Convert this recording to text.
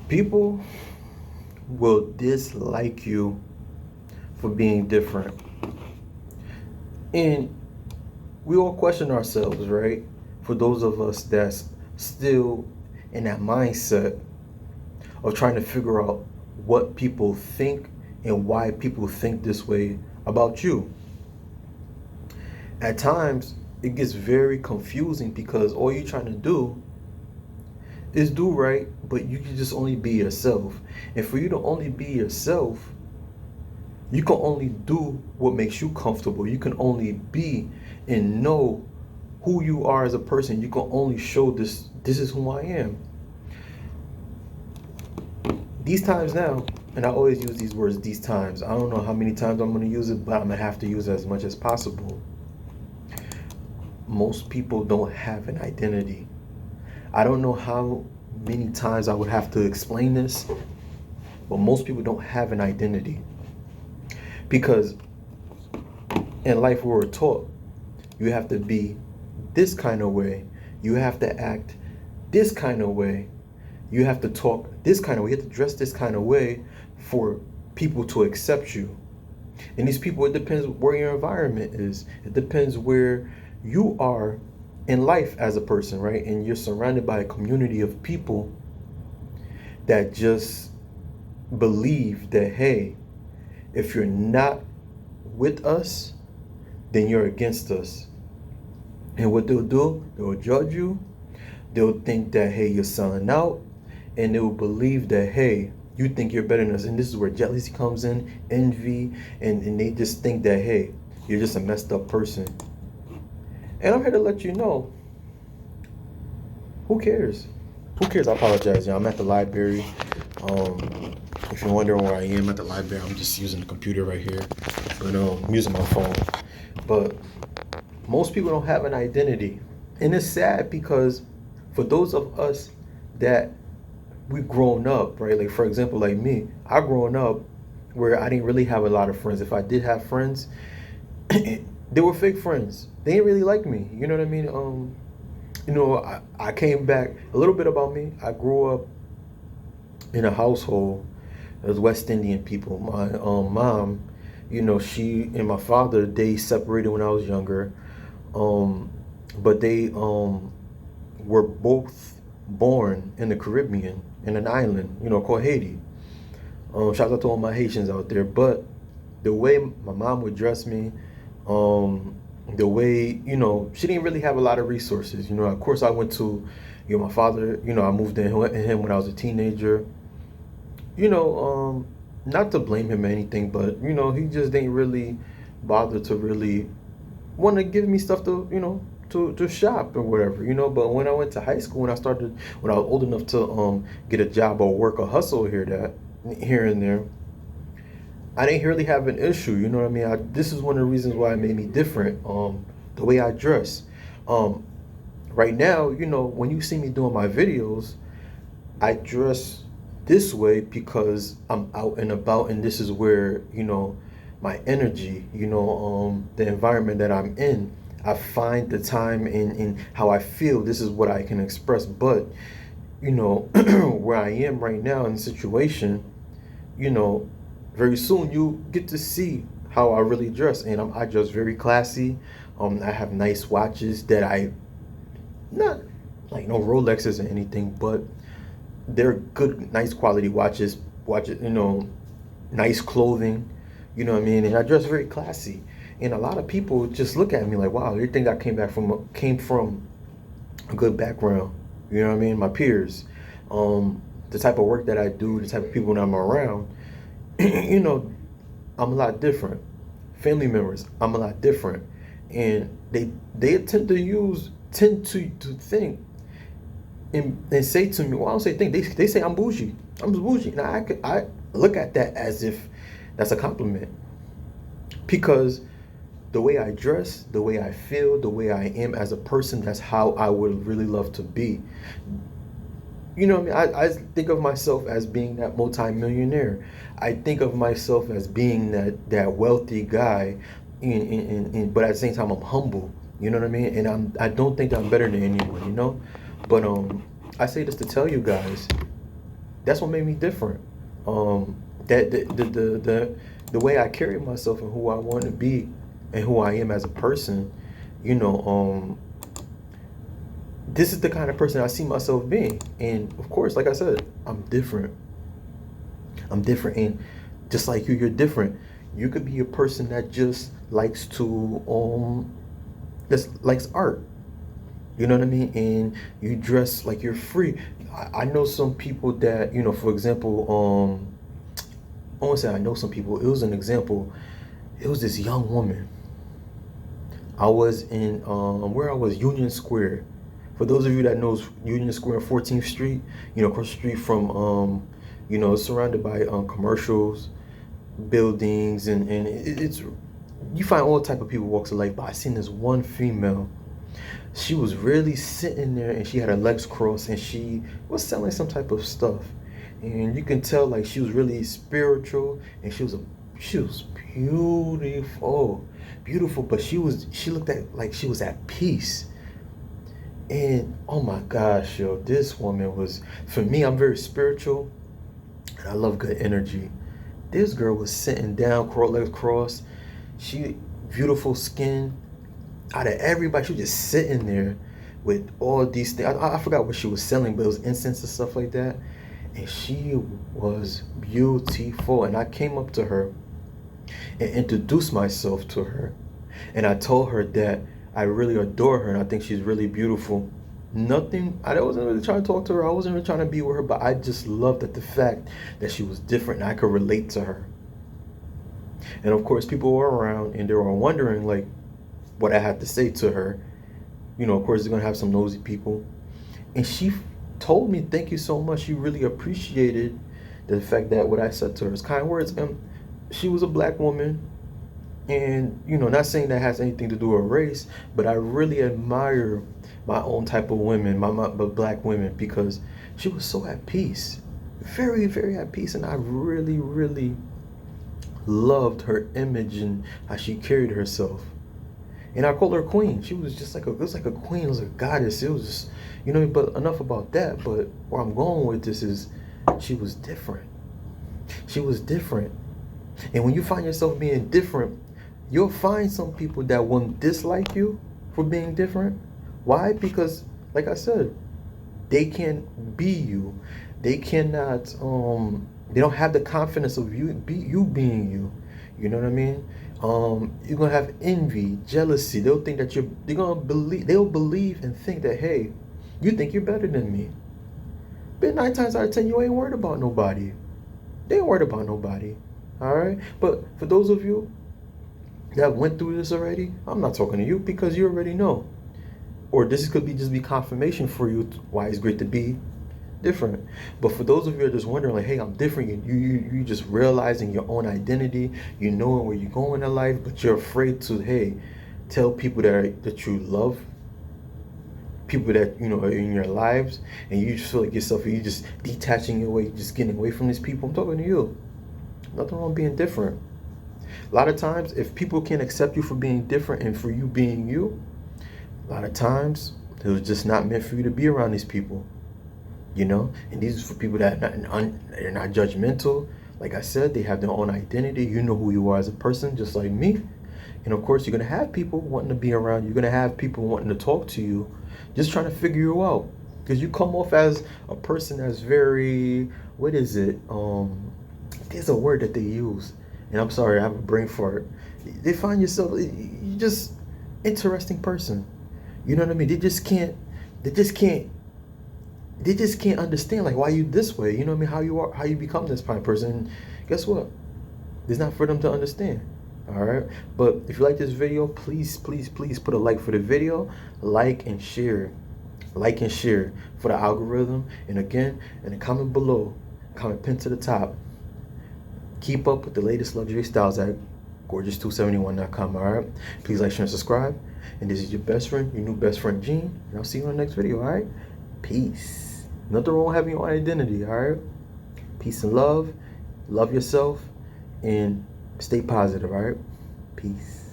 People will dislike you for being different. And we all question ourselves, right? For those of us that's still in that mindset of trying to figure out what people think and why people think this way about you. At times, it gets very confusing because all you're trying to do is do right, but you can just only be yourself. And for you to only be yourself, you can only do what makes you comfortable. You can only be and know who you are as a person. You can only show this is who I am. These times now, and I always use these words these times. I don't know how many times I'm going to use it, but I'm going to have to use it as much as possible. Most people don't have an identity. I don't know how many times I would have to explain this, but most people don't have an identity. Because in life we were taught you have to be this kind of way, you have to act this kind of way, you have to talk this kind of way, you have to dress this kind of way for people to accept you. And these people, it depends where your environment is. It depends where you are in life as a person, right? And you're surrounded by a community of people that just believe that, hey, if you're not with us, then you're against us. And what they'll do, they'll judge you. They'll think that, hey, you're selling out. And they'll believe that, hey, you think you're better than us. And this is where jealousy comes in, envy, and they just think that, hey, you're just a messed up person. And I'm here to let you know, who cares? Who cares? I apologize, y'all. I'm at the library. If you're wondering where I am at the library, I'm just using the computer right here. But I'm using my phone. But most people don't have an identity. And it's sad because for those of us that we've grown up, right? Like, for example, like me, I grown up where I didn't really have a lot of friends. If I did have friends, they were fake friends. They didn't really like me. You know what I mean? I came back a little bit about me. I grew up in a household of West Indian people. My mom, she and my father, they separated when I was younger. But they were both born in the Caribbean, in an island, called Haiti. Shout out to all my Haitians out there. But the way my mom would dress me, the way, she didn't really have a lot of resources. Of course, I went to, my father, I moved in him when I was a teenager. Not to blame him or anything, but, he just didn't really bother to really want to give me stuff to, to shop or whatever, But when I went to high school, when I was old enough to get a job or work or hustle here and there, I didn't really have an issue. You know what I mean? This is one of the reasons why it made me different. The way I dress. Right now, when you see me doing my videos, I dress this way because I'm out and about, and this is where my energy, the environment that I'm in. I find the time in how I feel. This is what I can express. But where I am right now in the situation, very soon you get to see how I really dress, and I dress very classy. I have nice watches that I not like no Rolexes or anything, but they're good, nice quality watches. Nice clothing. You know what I mean? And I dress very classy. And a lot of people just look at me like, wow, you think I came from a good background. You know what I mean? My peers, the type of work that I do, the type of people that I'm around, I'm a lot different. Family members, I'm a lot different. And they tend to think and say to me, well, I don't say think, they say I'm bougie. I'm bougie. Now I look at that as if that's a compliment. Because the way I dress, the way I feel, the way I am as a person, that's how I would really love to be. You know what I mean? I think of myself as being that multi-millionaire. I think of myself as being that wealthy guy, but at the same time, I'm humble. You know what I mean? And I don't think I'm better than anyone, But I say this to tell you guys That's what made me different. That the way I carry myself and who I want to be and who I am as a person, you know, this is the kind of person I see myself being. And of course, like I said, I'm different. I'm different, and just like you're different. You could be a person that just likes to just likes art. You know what I mean? And you dress like you're free. I know some people that, for example, I won't say I know some people. It was an example. It was this young woman. I was in where I was, Union Square. For those of you that knows Union Square, 14th Street, across the street from it's surrounded by commercials, buildings, and it's you find all type of people, walks of life. But I seen this one female. She was really sitting there, and she had her legs crossed, and she was selling some type of stuff, and you can tell like she was really spiritual, and she was beautiful, beautiful. But she looked at like she was at peace. And oh my gosh, yo, this woman was, for me, I'm very spiritual and I love good energy. This girl was sitting down, legs crossed. She, beautiful skin. Out of everybody, she was just sitting there with all these things. I forgot what she was selling, but it was incense and stuff like that. And she was beautiful. And I came up to her and introduced myself to her. And I told her that I really adore her and I think she's really beautiful. Nothing, I wasn't really trying to talk to her. I wasn't really trying to be with her, but I just loved the fact that she was different and I could relate to her. And of course, people were around and they were wondering like what I had to say to her. Of course, they're going to have some nosy people. And she told me, thank you so much. She really appreciated the fact that what I said to her is kind words. And she was a black woman. And, not saying that has anything to do with race, but I really admire my own type of women, my black women, because she was so at peace. Very, very at peace. And I really, really loved her image and how she carried herself. And I called her queen. She was just it was like a queen, it was a goddess. It was just, but enough about that. But where I'm going with this is she was different. She was different. And when you find yourself being different, you'll find some people that won't dislike you for being different. Why? Because, like I said, they can't be you. They cannot, they don't have the confidence of you being you. You know what I mean? You're gonna have envy, jealousy. They'll think that they'll believe and think that, hey, you think you're better than me. But 9 times out of 10, you ain't worried about nobody. They ain't worried about nobody. All right? But for those of you that went through this already, I'm not talking to you because you already know. Or this could be confirmation for you why it's great to be different. But for those of you that are just wondering, like, hey, I'm different, you just realizing your own identity, knowing where you're going in life, but you're afraid to, hey, tell people that you love, people that are in your lives, and you just feel like you just detaching your way, just getting away from these people. I'm talking to you. Nothing wrong being different. A lot of times, if people can't accept you for being different and for you being you, a lot of times it was just not meant for you to be around these people. And these are for people that they're not judgmental. Like I said, they have their own identity. You know who you are as a person, just like me. And of course, you're going to have people wanting to be around you. You're going to have people wanting to talk to you, just trying to figure you out. Because you come off as a person that's very, what is it? There's a word that they use. And I'm sorry, I have a brain fart. They find yourself, you're just interesting person. You know what I mean? They just can't understand like why you this way. You know what I mean? How you become this kind of person. And guess what? It's not for them to understand. All right. But if you like this video, please put a like for the video, like and share for the algorithm. And again, in the comment below, comment pinned to the top. Keep up with the latest luxury styles at gorgeous271.com. All right. Please like, share, and subscribe. And this is your best friend, your new best friend, Gene. And I'll see you in the next video. All right. Peace. Nothing wrong with having your own identity. All right. Peace and love. Love yourself and stay positive. All right. Peace.